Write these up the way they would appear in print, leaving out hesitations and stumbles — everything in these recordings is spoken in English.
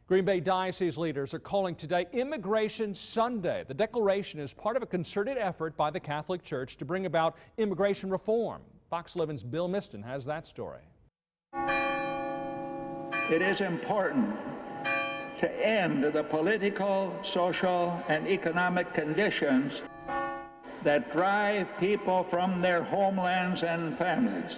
Green Bay Diocese leaders are calling today Immigration Sunday. The declaration is part of a concerted effort by the Catholic Church to bring about immigration reform. Fox 11's Bill Miston has that story. It is important to end the political, social, and economic conditions that drive people from their homelands and families.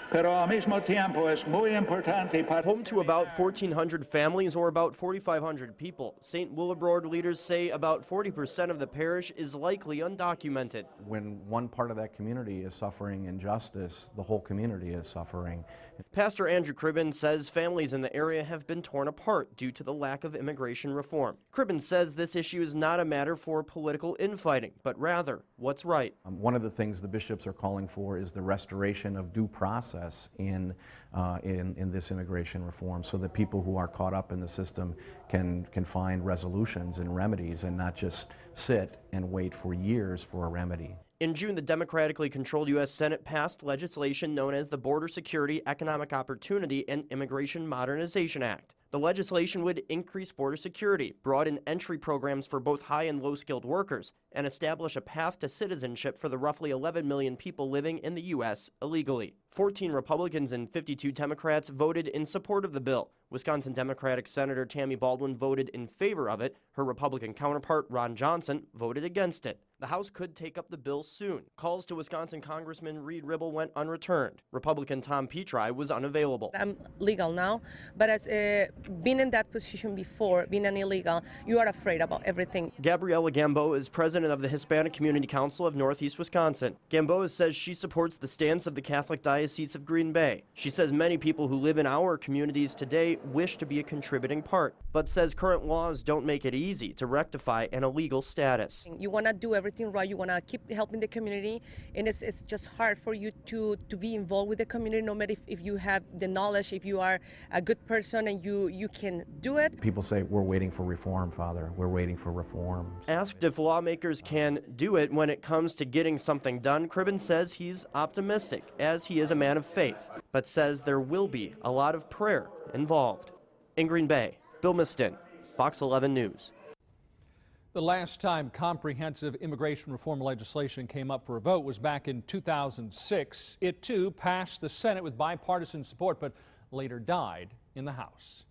Pero al mismo tiempo es muy importante para home to about 1,400 families or about 4,500 people. St. Willibrord leaders say about 40% of the parish is likely undocumented. When one part of that community is suffering injustice, the whole community is suffering. Pastor Andrew Cribben says families in the area have been torn apart due to the lack of immigration reform. Cribben says this issue is not a matter for political infighting, but rather what's right. One of the things the bishops are calling for is the restoration of due process in this immigration reform, so that people who are caught up in the system can find resolutions and remedies and not just sit and wait for years for a remedy. In June, the democratically controlled U.S. Senate passed legislation known as the Border Security, Economic Opportunity, and Immigration Modernization Act. The legislation would increase border security, broaden entry programs for both high and low-skilled workers, and establish a path to citizenship for the roughly 11 million people living in the U.S. illegally. 14 Republicans and 52 Democrats voted in support of the bill. Wisconsin Democratic Senator Tammy Baldwin voted in favor of it. Her Republican counterpart, Ron Johnson, voted against it. The House could take up the bill soon. Calls to Wisconsin Congressman Reed Ribble went unreturned. Republican Tom Petri was unavailable. I'm legal now, but as being in that position before, being an illegal, you are afraid about everything. Gabriela Gamboa is president of the Hispanic Community Council of Northeast Wisconsin. Gamboa says she supports the stance of the Catholic Diocese of Green Bay. She says many people who live in our communities today wish to be a contributing part, but says current laws don't make it easy to rectify an illegal status. You want to do everything right, you want to keep helping the community, and it's just hard for you to be involved with the community, no matter if you have the knowledge, if you are a good person and you can do it. People say, we're waiting for reform, Father. We're waiting for reform. Asked if lawmakers can do it when it comes to getting something done, Cribben says he's optimistic, as he is a man of faith, but says there will be a lot of prayer involved. In Green Bay, Bill Miston, Fox 11 News. The last time comprehensive immigration reform legislation came up for a vote was back in 2006. It too passed the Senate with bipartisan support, but later died in the House.